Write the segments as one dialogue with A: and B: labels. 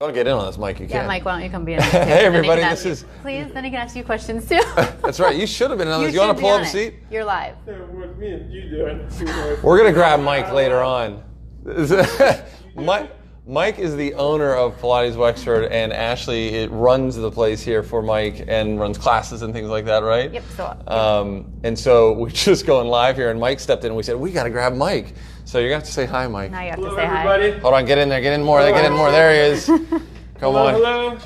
A: Want to get in on this, Mike? You can.
B: Yeah, Mike, why don't you come be in this too?
A: Hey, everybody, this is...
B: Please, then he can ask you questions too.
A: That's right. You should have been on this. You want to pull up a seat?
B: You're live.
C: What me and you doing?
A: We're going to grab Mike later on. Mike is the owner of Pilates Wexford, and Ashley runs the place here for Mike and runs classes and things like that, right?
B: Yep.
A: And so we're just going live here, and Mike stepped in and we said, we got to grab Mike. So you're going to have to say hi, Mike.
B: Now you have
C: Hello,
B: to say
C: everybody.
B: hi.
A: Hold on, get in there, get in more, get in more. There he is. Come on.
C: Hello.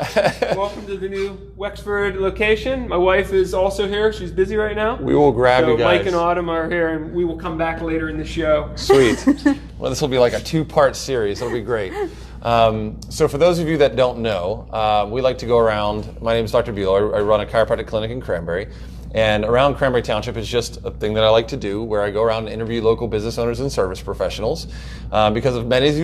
C: Welcome to the new Wexford location. My wife is also here. She's busy right now.
A: We will grab you guys.
C: Mike and Autumn are here, and we will come back later in the show.
A: Sweet. Well, this will be like a two-part series. It'll be great. So for those of you that don't know, we like to go around. My name is Dr. Bulow. I run a chiropractic clinic in Cranberry. And around Cranberry Township is just a thing that I like to do, where I go around and interview local business owners and service professionals. Because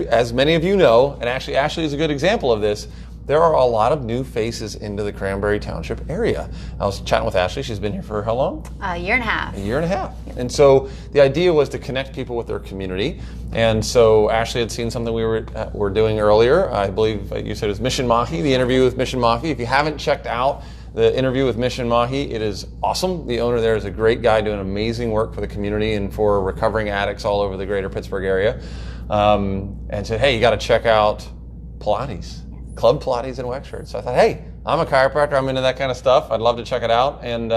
A: as many of you know, and actually Ashley is a good example of this, there are a lot of new faces into the Cranberry Township area. I was chatting with Ashley. She's been here for how long?
B: A year and a half.
A: A year and a half. Yep. And so the idea was to connect people with their community. And so Ashley had seen something we were doing earlier. I believe you said it was Mission Mahi, the interview with Mission Mahi. If you haven't checked out the interview with Mission Mahi, it is awesome. The owner there is a great guy doing amazing work for the community and for recovering addicts all over the greater Pittsburgh area. And said, hey, you got to check out Pilates. Club Pilates in Wexford. So I thought, hey, I'm a chiropractor. I'm into that kind of stuff. I'd love to check it out. And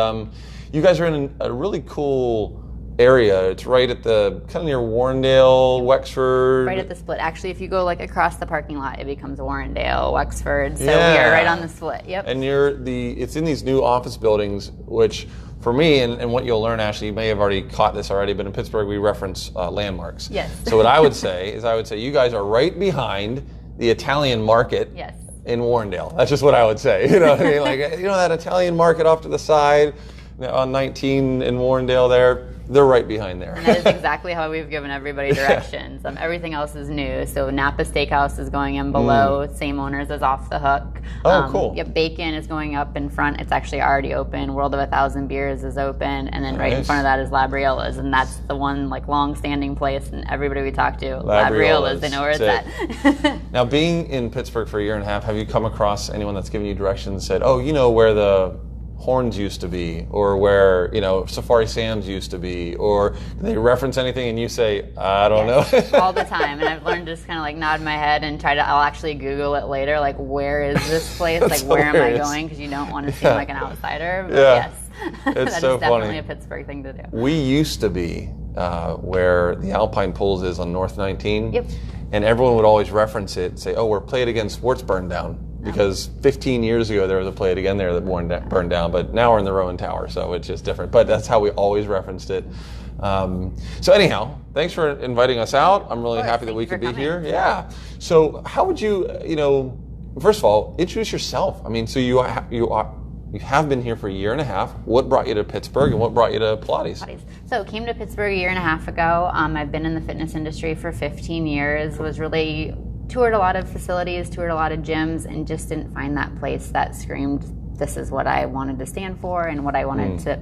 A: you guys are in a really cool area. It's right at the kind of near Warrendale, Wexford.
B: Right at the split. Actually, if you go like across the parking lot, it becomes Warrendale, Wexford. So we are right on the split. Yep.
A: And it's in these new office buildings, which for me, and what you'll learn, Ashley, you may have already caught this already, but in Pittsburgh we reference landmarks.
B: Yes.
A: So what I would say is you guys are right behind the Italian market.
B: Yes.
A: In Warrendale. That's just what I would say. You know what I mean? Like, that Italian market off to the side on 19 in Warrendale there, they're right behind there.
B: And that is exactly how we've given everybody directions. Everything else is new. So Napa Steakhouse is going in Bulow, same owners as Off the Hook.
A: Oh, cool.
B: Yep, Bacon is going up in front. It's actually already open. World of 1,000 Beers is open. And then right in front of that is Labriella's. And that's the one long-standing place. And everybody we talk to, Labriella's, they know where it's at.
A: Now, being in Pittsburgh for a year and a half, have you come across anyone that's given you directions and said, oh, you know where the Horns used to be, or where Safari Sam's used to be, or do they reference anything and you say, I don't know?
B: All the time. And I've learned to just kind of nod my head and I'll actually Google it later, like, where is this place? Like, where am I going? Because you don't want to seem like an outsider. But yes,
A: it's
B: that is definitely a Pittsburgh thing to do.
A: We used to be where the Alpine Pools is on North 19.
B: Yep.
A: And everyone would always reference it and say, oh, we're played against Sports Burned Down. Because 15 years ago there was a play again there that burned down, but now we're in the Rowan Tower, so it's just different. But that's how we always referenced it. So anyhow, thanks for inviting us out. I'm really happy that we could be here. Yeah. So how would you, first of all, introduce yourself. I mean, so you have been here for a year and a half. What brought you to Pittsburgh and what brought you to Pilates?
B: So came to Pittsburgh a year and a half ago. I've been in the fitness industry for 15 years, toured a lot of facilities, toured a lot of gyms, and just didn't find that place that screamed, this is what I wanted to stand for and what I wanted to,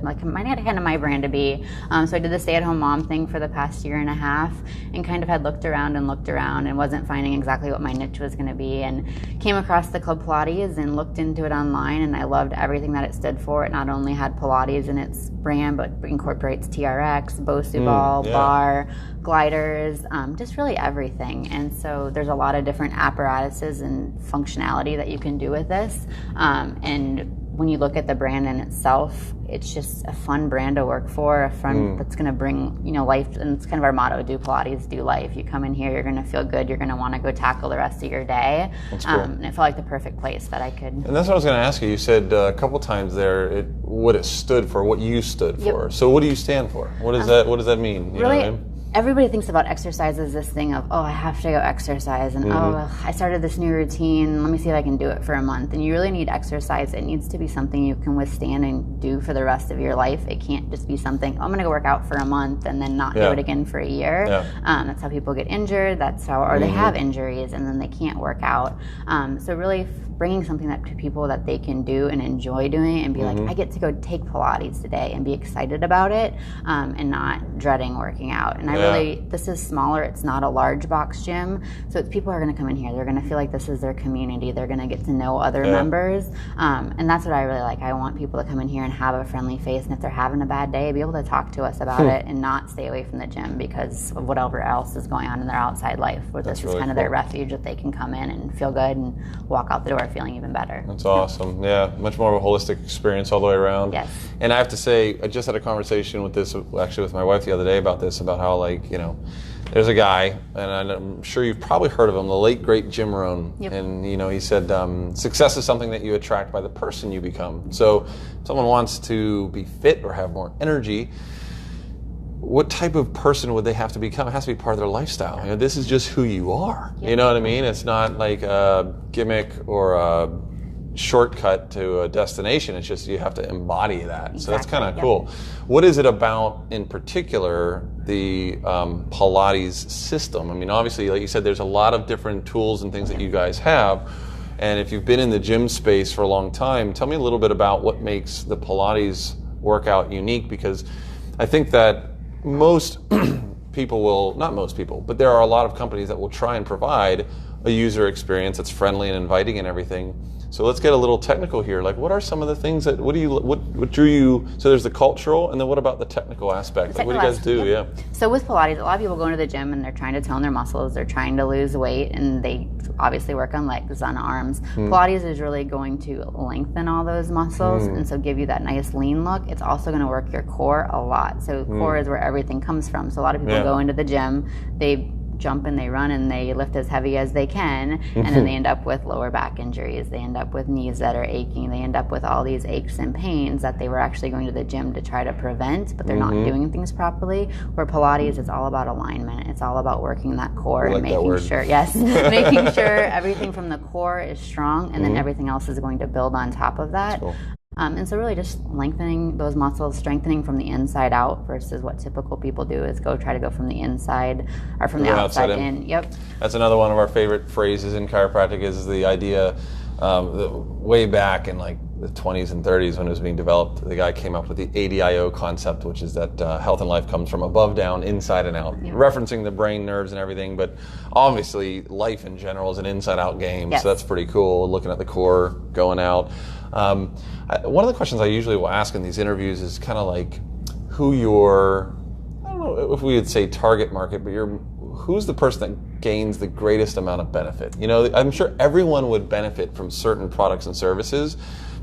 B: my brand to be. So I did the stay-at-home mom thing for the past year and a half and kind of had looked around and wasn't finding exactly what my niche was going to be, and came across the Club Pilates and looked into it online, and I loved everything that it stood for. It not only had Pilates in its brand, but incorporates TRX, Bosu ball, bar, gliders, just really everything. And so there's a lot of different apparatuses and functionality that you can do with this. And when you look at the brand in itself, it's just a fun brand to work for, a fun that's going to bring, life. And it's kind of our motto, do Pilates, do life. You come in here, you're going to feel good, you're going to want to go tackle the rest of your day.
A: That's cool.
B: And it felt like the perfect place that I could.
A: And that's what I was going to ask you. You said a couple times there what it stood for, what you stood for. So what do you stand for? What does that mean? You know what I mean?
B: Everybody thinks about exercise as this thing of, oh, I have to go exercise, and I started this new routine, let me see if I can do it for a month. And you really need exercise. It needs to be something you can withstand and do for the rest of your life. It can't just be something, I'm going to go work out for a month and then not do it again for a year. That's how people get injured. That's how, or they have injuries and then they can't work out. So really bringing something to people that they can do and enjoy doing and be like, I get to go take Pilates today and be excited about it, and not dreading working out. And I this is smaller. It's not a large box gym. So people are going to come in here. They're going to feel like this is their community. They're going to get to know other members. And that's what I really like. I want people to come in here and have a friendly face. And if they're having a bad day, be able to talk to us about it and not stay away from the gym because of whatever else is going on in their outside life, where this is kind of their refuge that they can come in and feel good and walk out the door feeling even better.
A: That's awesome. Yeah, much more of a holistic experience all the way around.
B: Yes.
A: And I have to say, I just had a conversation with this, actually with my wife the other day about this, about how, like, there's a guy, and I'm sure you've probably heard of him, the late, great Jim Rohn.
B: Yep.
A: And, he said, success is something that you attract by the person you become. So if someone wants to be fit or have more energy, what type of person would they have to become? It has to be part of their lifestyle. This is just who you are. Yep. You know what I mean? It's not like a gimmick or a shortcut to a destination. It's just you have to embody that. Exactly. So that's kind of cool. What is it about, in particular, the Pilates system? I mean, obviously, like you said, there's a lot of different tools and things that you guys have. And if you've been in the gym space for a long time, tell me a little bit about what makes the Pilates workout unique, because I think that most people will, not most people, but there are a lot of companies that will try and provide a user experience that's friendly and inviting and everything. So let's get a little technical here. Like, what are some of the things that, what drew you, so there's the cultural, and then what about the technical aspect? Like, what do you guys do? Yeah.
B: So with Pilates, a lot of people go into the gym and they're trying to tone their muscles, they're trying to lose weight, and they obviously work on legs, on arms. Pilates is really going to lengthen all those muscles, and so give you that nice lean look. It's also going to work your core a lot. So core is where everything comes from. So a lot of people go into the gym, they jump and they run and they lift as heavy as they can, and then they end up with lower back injuries. They end up with knees that are aching. They end up with all these aches and pains that they were actually going to the gym to try to prevent, but they're not doing things properly. Where Pilates is all about alignment. It's all about working that core and making sure, making sure everything from the core is strong, and then everything else is going to build on top of that. Cool. And so really just lengthening those muscles, strengthening from the inside out versus what typical people do is try to go from the inside or from the outside in. Yep. That's
A: another one of our favorite phrases in chiropractic, is the idea way back in like the 20s and 30s when it was being developed, the guy came up with the ADIO concept, which is that health and life comes from above down, inside and out, referencing the brain, nerves, and everything. But obviously life in general is an inside-out game, so that's pretty cool, looking at the core, going out. One of the questions I usually will ask in these interviews is kind of like who your, I don't know if we would say target market, but who's the person that gains the greatest amount of benefit? I'm sure everyone would benefit from certain products and services,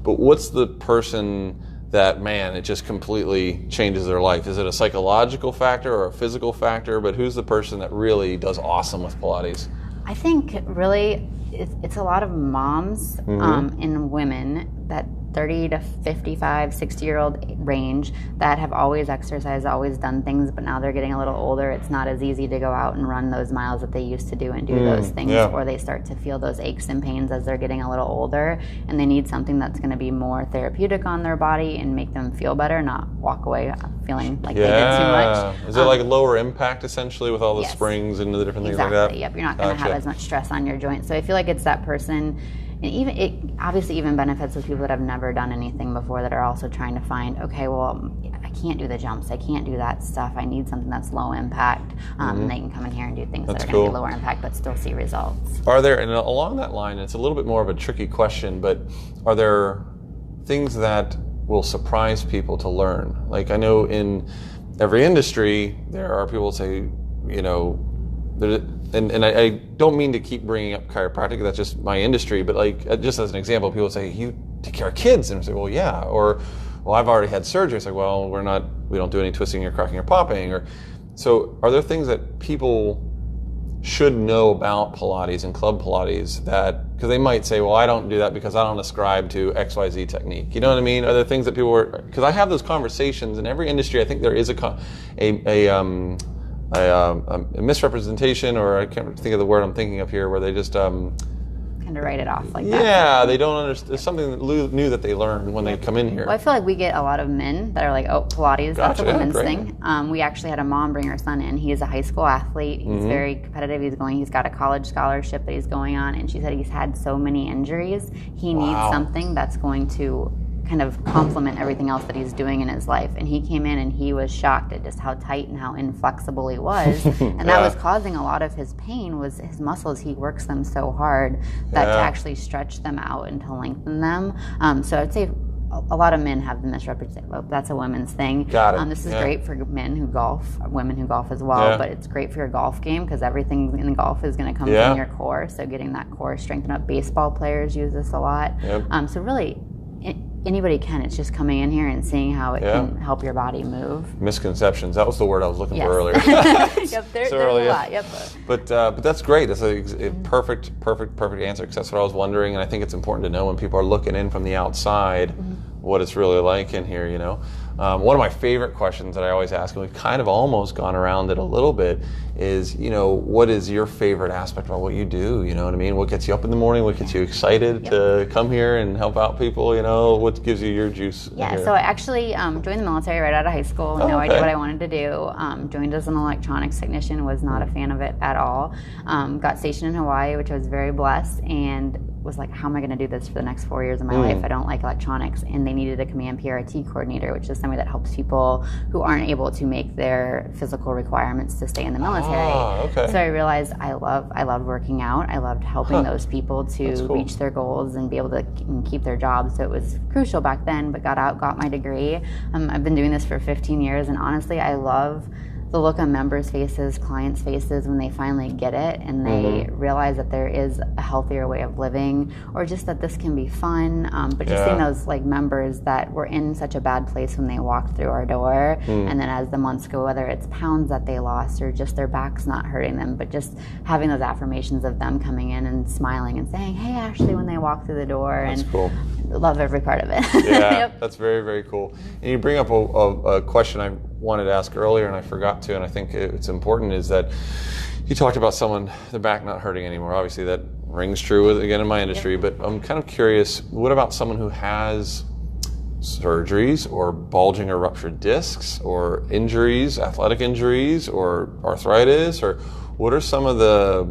A: but what's the person that, man, it just completely changes their life? Is it a psychological factor or a physical factor? But who's the person that really does awesome with Pilates?
B: I think really it's a lot of moms and women, that 30 to 55, 60-year-old range, that have always exercised, always done things, but now they're getting a little older. It's not as easy to go out and run those miles that they used to do and do those things, or they start to feel those aches and pains as they're getting a little older, and they need something that's going to be more therapeutic on their body and make them feel better, not walk away feeling like they did too much.
A: Is it like lower impact, essentially, with all the springs and the different things like that?
B: Yep, you're not going to have as much stress on your joints. So I feel like it's that person. And even it obviously even benefits those people that have never done anything before, that are also trying to find, okay, well, I can't do the jumps, I can't do that stuff, I need something that's low impact, and they can come in here and do things that are going to be lower impact but still see results.
A: Are there, and along that line, it's a little bit more of a tricky question, but are there things that will surprise people to learn? Like, I know in every industry there are people who say, and I don't mean to keep bringing up chiropractic, that's just my industry, but like, just as an example, people say, you take care of kids, and I say, well, yeah, or, well, I've already had surgery. It's like, well, we don't do any twisting or cracking or popping, or, so are there things that people should know about Pilates and Club Pilates that, because they might say, well, I don't do that because I don't ascribe to XYZ technique. You know what I mean? Are there things that people because I have those conversations in every industry. I think there is a misrepresentation, or I can't think of the word I'm thinking of here, where they just
B: kind of write it off like that.
A: Yeah, they don't understand. There's something new that they learn when they come in here.
B: Well, I feel like we get a lot of men that are like, oh, Pilates, that's a women's thing. We actually had a mom bring her son in. He is a high school athlete. He's very competitive. He's got a college scholarship that he's going on, and she said he's had so many injuries. He needs something that's going to kind of complement everything else that he's doing in his life. And he came in and he was shocked at just how tight and how inflexible he was. And that was causing a lot of his pain, was his muscles. He works them so hard that to actually stretch them out and to lengthen them. So I'd say a lot of men have the misrepresentation. Well, that's a women's thing.
A: Got it.
B: This is great for men who golf, women who golf as well, but it's great for your golf game because everything in golf is going to come from your core. So getting that core strengthened up. Baseball players use this a lot. So really, anybody can. It's just coming in here and seeing how it can help your body move.
A: Misconceptions. That was the word I was looking for earlier.
B: There's a lot.
A: But that's great. That's a perfect answer, because that's what I was wondering. And I think it's important to know when people are looking in from the outside what it's really like in here, you know. One of my favorite questions that I always ask, and we've kind of almost gone around it a little bit, is, you know, what is your favorite aspect about what you do? You know what I mean? What gets you up in the morning? What gets you excited to come here and help out people? You know, what gives you your juice?
B: So I actually joined the military right out of high school. No idea what I wanted to do. Joined as an electronics technician. Was not a fan of it at all. Got stationed in Hawaii, which I was very blessed, and was like, how am I going to do this for the next 4 years of my life? I don't like electronics. And they needed a command PRT coordinator, which is somebody that helps people who aren't able to make their physical requirements to stay in the military. So I realized I loved working out. I loved helping those people to reach their goals and be able to keep their jobs. So it was crucial back then, but got out, got my degree. I've been doing this for 15 years, and honestly, I love the look on members' faces, clients' faces when they finally get it and they realize that there is a healthier way of living, or just that this can be fun. But just seeing those like members that were in such a bad place when they walked through our door, and then as the months go, whether it's pounds that they lost or just their backs not hurting them, but just having those affirmations of them coming in and smiling and saying, "Hey, Ashley," when they walk through the door.
A: That's
B: and
A: cool.
B: Love every part of it.
A: That's very, very cool. And you bring up a question I wanted to ask earlier, and I forgot to, and I think it's important, is that you talked about someone, the back not hurting anymore. Obviously, that rings true again in my industry, but I'm kind of curious, what about someone who has surgeries or bulging or ruptured discs or injuries, athletic injuries or arthritis, or what are some of the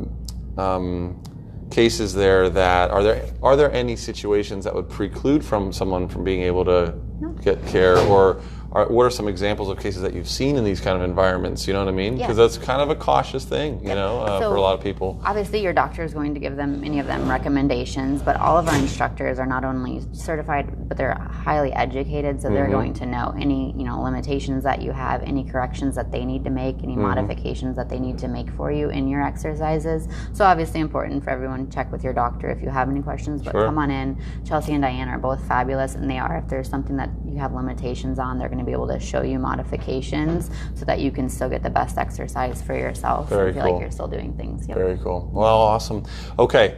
A: cases there that are there any situations that would preclude someone from being able to get care, or what are some examples of cases that you've seen in these kind of environments? You know what I mean? Because that's kind of a cautious thing, you know, for a lot of people.
B: Obviously, your doctor is going to give them, many of them, recommendations, but all of our instructors are not only certified, but they're highly educated, so they're going to know any, you know, limitations that you have, any corrections that they need to make, any modifications that they need to make for you in your exercises. So obviously important for everyone to check with your doctor if you have any questions, but come on in. Chelsea and Diane are both fabulous, and they are. If there's something that you have limitations on, they're going to be able to show you modifications so that you can still get the best exercise for yourself and feel like you're still doing things.
A: Very cool. Well, awesome. Okay.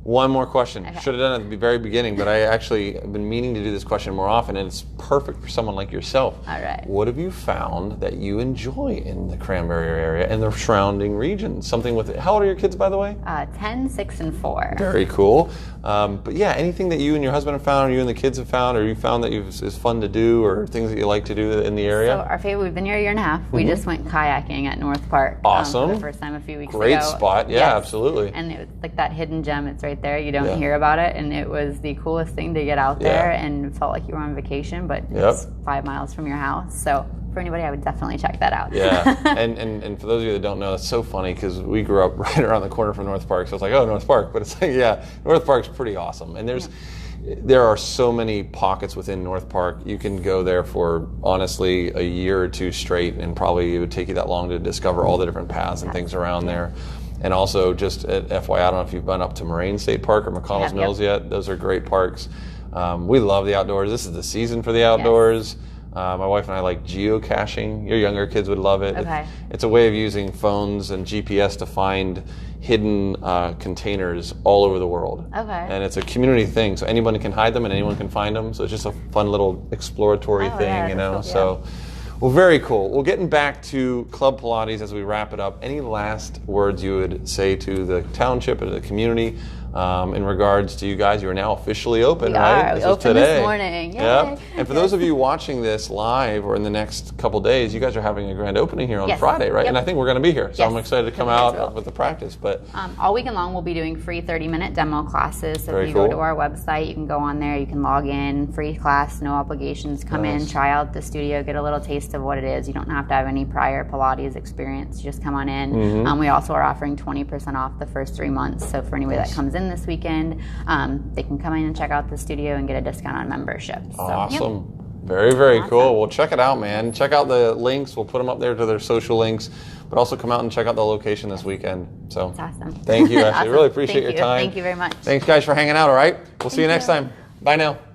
A: One more question. Should have done it at the very beginning, but I actually have been meaning to do this question more often, and it's perfect for someone like yourself.
B: All right.
A: What have you found that you enjoy in the Cranberry area and the surrounding region? Something with it. How old are your kids, by the way?
B: 10, 6, and 4.
A: Very cool. But yeah, anything that you and your husband have found, or you and the kids have found, or you found that is fun to do, or things that you like to do in the area?
B: So our favorite, we've been here a year and a half. We just went kayaking at North Park.
A: Awesome.
B: For the first time a few weeks ago.
A: Great spot. Yeah, absolutely.
B: And it was like that hidden gem. It's right there. You don't hear about it, and it was the coolest thing to get out there and felt like you were on vacation, but it's 5 miles from your house. So for anybody, I would definitely check that out.
A: And for those of you that don't know, that's so funny because we grew up right around the corner from North Park, so it's like, oh, North Park, but it's like, North Park's pretty awesome. And there are so many pockets within North Park. You can go there for, honestly, a year or two straight, and probably it would take you that long to discover all the different paths and things around there. And also, just at FYI, I don't know if you've been up to Moraine State Park or McConnell's Mills yet. Those are great parks. We love the outdoors. This is the season for the outdoors. My wife and I like geocaching. Your younger kids would love it. It's a way of using phones and GPS to find hidden containers all over the world. And it's a community thing, so anyone can hide them and anyone can find them. So it's just a fun little exploratory thing, you know. Cool. So. Well, very cool. Well, getting back to Club Pilates as we wrap it up, any last words you would say to the township and the community in regards to you guys. You are now officially open, right?
B: We opened this morning. Yay.
A: Yep. And for those of you watching this live or in the next couple days, you guys are having a grand opening here on Friday, right?
B: Yep.
A: And I think we're going to be here, so I'm excited to come out
B: well.
A: with the practice. But
B: all weekend long, we'll be doing free 30-minute demo classes. So
A: Very
B: if you
A: cool.
B: go to our website, you can go on there, you can log in, free class, no obligations. Come in, try out the studio, get a little taste of what it is. You don't have to have any prior Pilates experience. You just come on in. We also are offering 20% off the first 3 months. So for anybody that comes in this weekend, they can come in and check out the studio and get a discount on membership. So,
A: awesome. Very, very cool. Well, check it out, man. Check out the links. We'll put them up there to their social links, but also come out and check out the location this weekend. So
B: That's awesome.
A: Thank you, Ashley.
B: Awesome.
A: Really appreciate your time.
B: Thank you very much.
A: Thanks, guys, for hanging out, all right? We'll see you next time. Bye now.